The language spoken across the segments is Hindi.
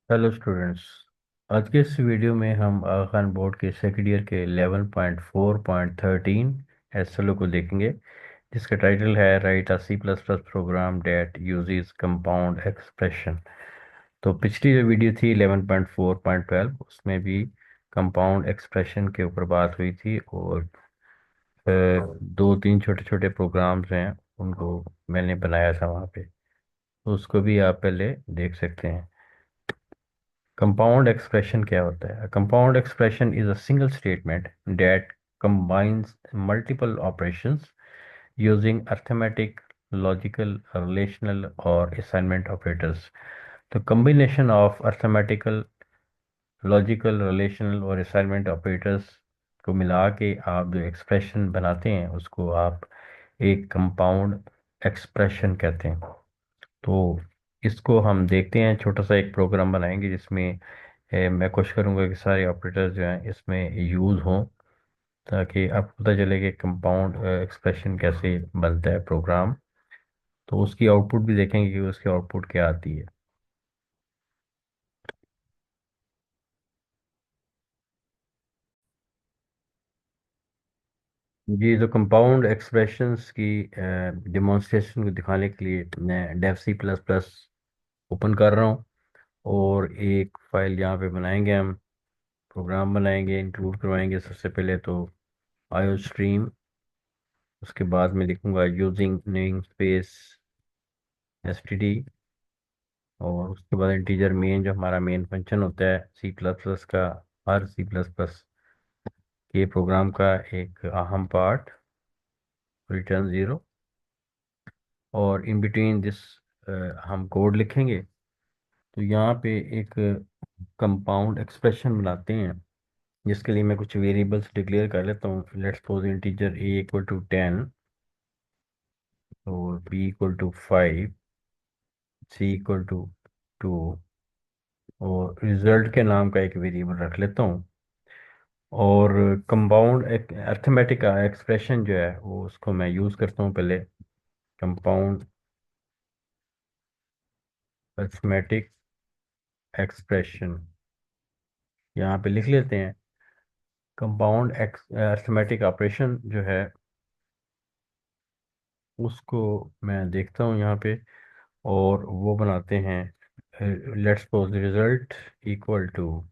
Hello students. आज के इस वीडियो में हम आगा खान बोर्ड के सेकेंड ईयर के 11.4.13 एसएलओ को देखेंगे, जिसका टाइटल है write a C plus plus program that uses compound expression. तो पिछली जो वीडियो थी 11.4.12 उसमें भी कंपाउंड एक्सप्रेशन के ऊपर बात हुई थी, और दो तीन छोटे छोटे प्रोग्राम्स हैं उनको मैंने बनाया था वहाँ पे, तो उसको भी आप पहले देख सकते हैं। कंपाउंड एक्सप्रेशन क्या होता है? Compound expression is a single statement that combines multiple operations using arithmetic, logical, relational और assignment operators. तो combination of arithmetical, logical, relational और assignment operators को मिला के आप जो एक्सप्रेशन बनाते हैं उसको आप एक कंपाउंड एक्सप्रेशन कहते हैं। तो इसको हम देखते हैं, छोटा सा एक प्रोग्राम बनाएंगे जिसमें मैं कोशिश करूंगा कि सारे ऑपरेटर्स जो हैं इसमें यूज़ हों, ताकि आपको पता चले कि कंपाउंड एक्सप्रेशन कैसे बनता है प्रोग्राम। तो उसकी आउटपुट भी देखेंगे कि उसकी आउटपुट क्या आती है। जी, तो कंपाउंड एक्सप्रेशंस की डेमोन्स्ट्रेशन को दिखाने के लिए मैं Dev C plus plus open कर रहा हूँ, और एक फाइल यहाँ पे बनाएंगे हम, प्रोग्राम बनाएंगे, इंक्लूड करवाएंगे सबसे पहले तो आयो स्ट्रीम। उसके बाद में लिखूंगा यूजिंग नेम स्पेस एसटीडी, और उसके बाद इंटीजर मेन जो हमारा मेन फंक्शन होता है सी प्लस प्लस का, हर सी प्लस प्लस के प्रोग्राम का एक अहम पार्ट, रिटर्न ज़ीरो। और इन बिटवीन दिस हम कोड लिखेंगे। तो यहाँ पे एक कंपाउंड एक्सप्रेशन बनाते हैं, जिसके लिए मैं कुछ वेरिएबल्स डिक्लेयर कर लेता हूँ। Let's suppose integer a equal to 10 और b equal to 5, c equal to 2, और रिजल्ट के नाम का एक वेरिएबल रख लेता हूँ। और कंपाउंड एक अर्थमेटिक एक्सप्रेशन जो है वो उसको मैं यूज़ करता हूँ पहले। कंपाउंड अर्थमेटिक एक्सप्रेशन यहाँ पे लिख लेते हैं। कंपाउंड अर्थमेटिक ऑपरेशन जो है उसको मैं देखता हूँ यहाँ पे, और वो बनाते हैं। Let's suppose result equal to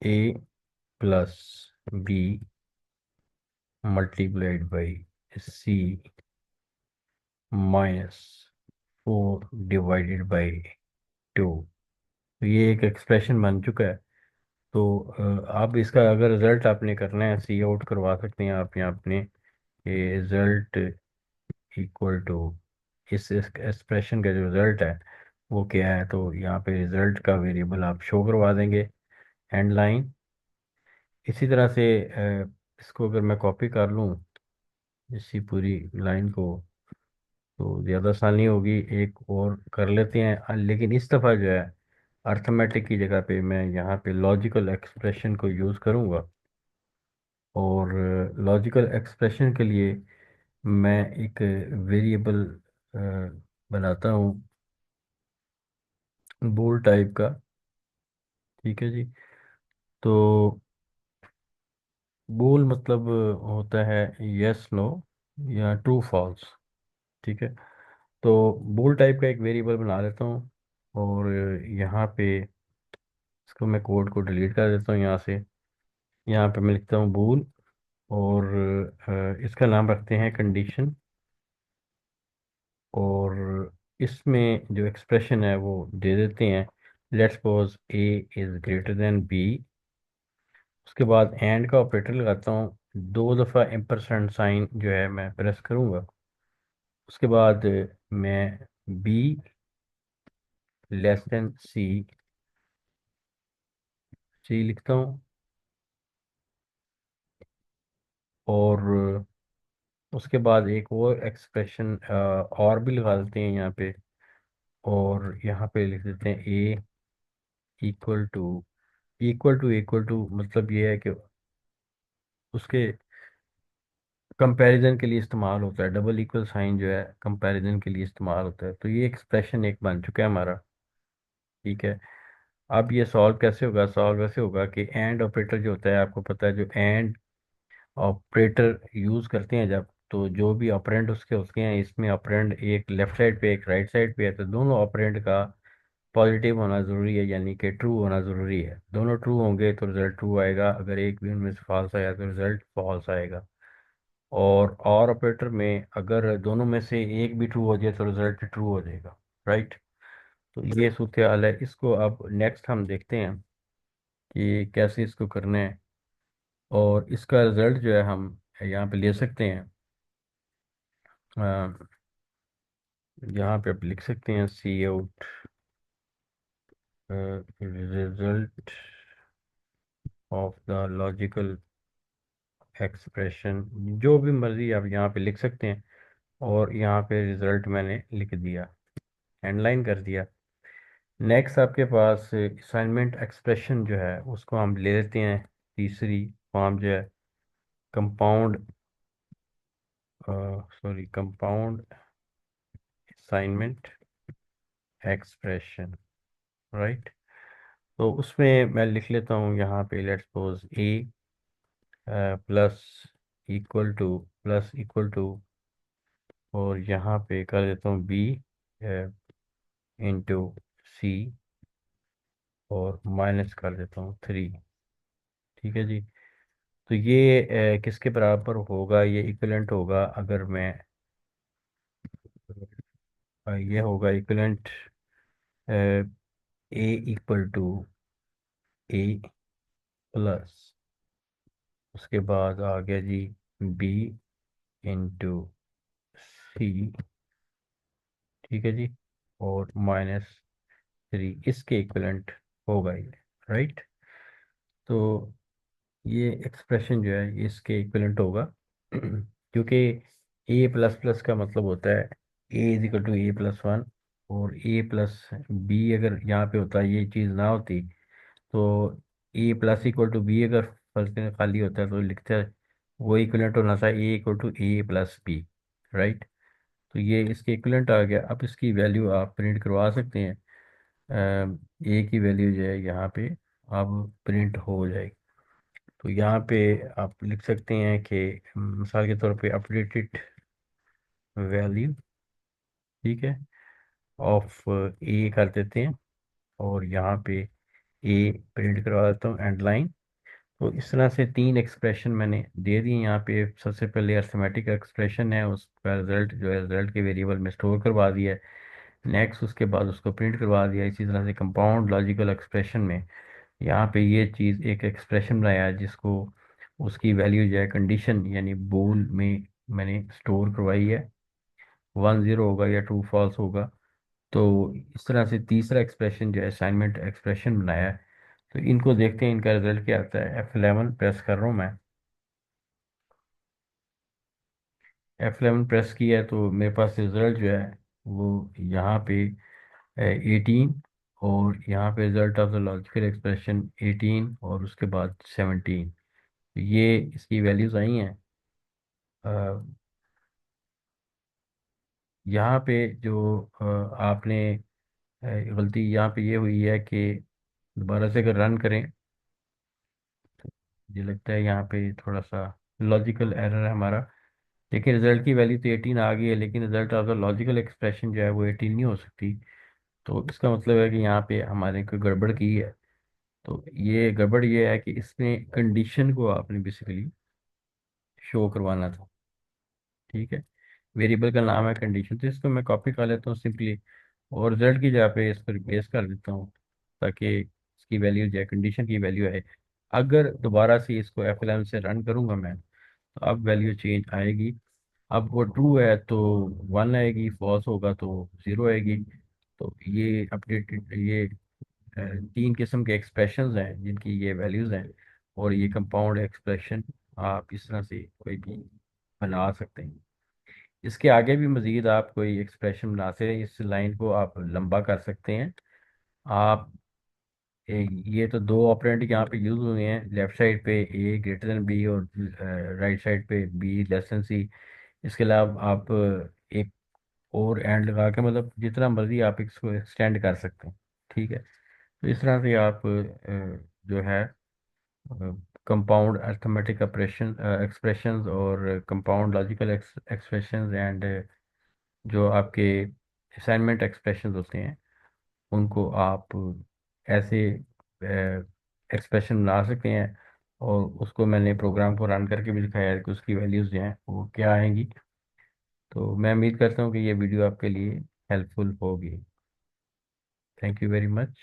a plus b multiplied by c minus 4 divided by 2। तो ये एक एक्सप्रेशन बन चुका है। तो आप इसका अगर रिजल्ट आपने करना है, सी आउट करवा सकते हैं आप यहाँ अपने, रिजल्ट इक्वल टू इस एक्सप्रेशन का जो रिजल्ट है वो क्या है। तो यहाँ पे रिजल्ट का वेरिएबल आप शो करवा देंगे, एंड लाइन। इसी तरह से इसको अगर मैं कॉपी कर लूँ इसी पूरी लाइन को, तो ज़्यादा आसानी होगी। एक और कर लेते हैं, लेकिन इस दफ़ा जो है अर्थमेटिक की जगह पे मैं यहाँ पे लॉजिकल एक्सप्रेशन को यूज़ करूँगा। और लॉजिकल एक्सप्रेशन के लिए मैं एक वेरिएबल बनाता हूँ बूल टाइप का। ठीक है जी। तो बूल मतलब होता है यस नो या ट्रू फॉल्स। ठीक है। तो बूल टाइप का एक वेरिएबल बना लेता हूँ, और यहाँ पे इसको मैं कोड को डिलीट कर देता हूँ यहाँ से। यहाँ पे मैं लिखता हूँ बूल, और इसका नाम रखते हैं कंडीशन। और इसमें जो एक्सप्रेशन है वो दे देते हैं, let's suppose a is greater than b. उसके बाद एंड का ऑपरेटर लगाता हूँ, दो दफ़ा एम्परसेंड साइन जो है मैं प्रेस करूँगा। उसके बाद मैं बी लेस देन सी, सी लिखता हूँ। और उसके बाद एक और एक्सप्रेशन और भी लगा देते हैं यहाँ पे, और यहाँ पे लिख देते हैं ए इक्वल टू, इक्वल टू मतलब ये है कि उसके कंपैरिजन के लिए इस्तेमाल होता है। डबल इक्वल साइन जो है कंपैरिजन के लिए इस्तेमाल होता है। तो ये एक्सप्रेशन एक बन चुका है हमारा। ठीक है। अब ये सॉल्व कैसे होगा? सॉल्व ऐसे होगा कि एंड ऑपरेटर जो होता है, आपको पता है, जो एंड ऑपरेटर यूज करते हैं जब, तो जो भी ऑपरेंड उसके उसके हैं, इसमें ऑपरेंड एक लेफ्ट साइड पे एक राइट साइड पे है, तो दोनों ऑपरेंड का पॉजिटिव होना ज़रूरी है, यानी कि ट्रू होना ज़रूरी है। दोनों ट्रू होंगे तो रिजल्ट ट्रू आएगा, अगर एक भी उनमें से फॉल्स आया तो रिजल्ट फॉल्स आएगा। और ऑपरेटर में अगर दोनों में से एक भी ट्रू हो जाए तो रिजल्ट ट्रू हो जाएगा। राइट। तो ये सूत्र हाल है। इसको अब नेक्स्ट हम देखते हैं कि कैसे इसको करना है। और इसका रिजल्ट जो है हम यहाँ पे ले सकते हैं। अ, यहाँ पे आप लिख सकते हैं cout result of the logical expression, जो भी मर्जी आप यहाँ पे लिख सकते हैं। और यहाँ पे रिजल्ट मैंने लिख दिया, एंडलाइन कर दिया। नेक्स्ट आपके पास असाइनमेंट एक्सप्रेशन जो है उसको हम ले लेते हैं। तीसरी फॉर्म जो है compound, sorry, compound assignment expression. Right. तो उसमें मैं लिख लेता हूँ यहाँ पे, let's suppose a plus equal to, और यहाँ पे कर देता हूँ बी इंटू सी, और माइनस कर देता हूँ 3। ठीक है जी। तो ये किसके बराबर होगा? ये इक्विवेलेंट होगा, अगर मैं ये होगा equivalent a equal to a plus, उसके बाद आ गया जी बी इंटू सी। ठीक है जी। और -3 इसके इक्विवेलेंट होगा ये। राइट। तो ये एक्सप्रेशन जो है ये इसके इक्विवेलेंट होगा क्योंकि ए प्लस प्लस का मतलब होता है a is equal to a plus one, और ए प्लस बी अगर यहाँ पे होता, ये चीज़ ना होती, तो ए प्लस इक्वल टू बी अगर फर्स्ट में खाली होता है तो लिखता है वो इक्विवेलेंट होना था a equal to a plus b. Right. तो ये इसके इक्विवेलेंट आ गया। अब इसकी वैल्यू आप प्रिंट करवा सकते हैं। ए की वैल्यू जो है यहाँ पे अब प्रिंट हो जाएगी। तो यहाँ पे आप लिख सकते हैं कि मिसाल के तौर पे अपडेटेड वैल्यू, ठीक है, ऑफ ए कर देते हैं, और यहाँ पे ए प्रिंट करवा देता हूँ एंड लाइन। तो इस तरह से 3 एक्सप्रेशन मैंने दे दिए यहाँ पे। सबसे पहले अर्थमेटिक एक्सप्रेशन है, उसका रिजल्ट जो है रिजल्ट के वेरिएबल में स्टोर करवा दिया है। नेक्स्ट उसके बाद उसको प्रिंट करवा दिया। इसी तरह से कंपाउंड लॉजिकल एक्सप्रेशन में यहाँ पे ये चीज़ एक एक्सप्रेशन बनाया है, जिसको उसकी वैल्यू जो है कंडीशन यानी बोल में मैंने स्टोर करवाई है। 1 0 होगा या ट्रू फॉल्स होगा। तो इस तरह से तीसरा एक्सप्रेशन जो है असाइनमेंट एक्सप्रेशन बनाया है। तो इनको देखते हैं इनका रिजल्ट क्या आता है। F11 प्रेस कर रहा हूँ मैं। F11 प्रेस किया है तो मेरे पास रिजल्ट जो है वो यहाँ पे 18, और यहाँ पे result of the logical expression 18, और उसके बाद 17। ये इसकी वैल्यूज आई हैं। अ, यहाँ पे जो आपने गलती यहाँ पे ये हुई है कि दोबारा से अगर रन करें, मुझे लगता है यहाँ पे थोड़ा सा लॉजिकल एरर है हमारा। लेकिन रिजल्ट की वैल्यू तो 18 आ गई है, लेकिन result of the logical expression जो है वो 18 नहीं हो सकती। तो इसका मतलब है कि यहाँ पे हमारे कोई गड़बड़ की है। तो ये गड़बड़ ये है कि इसमें कंडीशन को आपने बेसिकली शो करवाना था। ठीक है। वेरिएबल का नाम है कंडीशन, तो इसको मैं कॉपी कर लेता हूँ सिंपली, और रिजल्ट की जगह पे इसको रिप्लेस कर देता हूँ, ताकि इसकी वैल्यू जो है कंडीशन की वैल्यू है। अगर दोबारा से इसको F11 से रन करूँगा मैं, तो अब वैल्यू चेंज आएगी। अब वो ट्रू है तो 1 आएगी, फॉल्स होगा तो 0 आएगी। तो ये अपडेटेड, ये 3 किस्म के एक्सप्रेशंस हैं जिनकी ये वैल्यूज़ हैं। और ये कंपाउंड एक्सप्रेशन आप इस तरह से कोई भी बना सकते हैं। इसके आगे भी मज़ीद आप कोई एक्सप्रेशन बनाते हैं, इस लाइन को आप लंबा कर सकते हैं। आप ये तो दो ऑपरेंड यहाँ पे यूज हुए हैं, लेफ्ट साइड पे ए ग्रेटर देन बी, और राइट साइड पे बी लेस देन सी। इसके अलावा आप एक और एंड लगा के, मतलब जितना मर्जी आप इसको एक्सटेंड कर सकते हैं। ठीक है। तो इस तरह से आप जो है कंपाउंड अर्थमेटिक ऑपरेशन एक्सप्रेशंस और कंपाउंड लॉजिकल एक्सप्रेशंस एंड जो आपके असाइनमेंट एक्सप्रेशंस होते हैं उनको आप ऐसे एक्सप्रेशन बना सकते हैं। और उसको मैंने प्रोग्राम को रन करके भी दिखाया है कि उसकी वैल्यूज़ जो हैं वो क्या आएंगी। तो मैं उम्मीद करता हूँ कि ये वीडियो आपके लिए हेल्पफुल होगी। Thank you very much.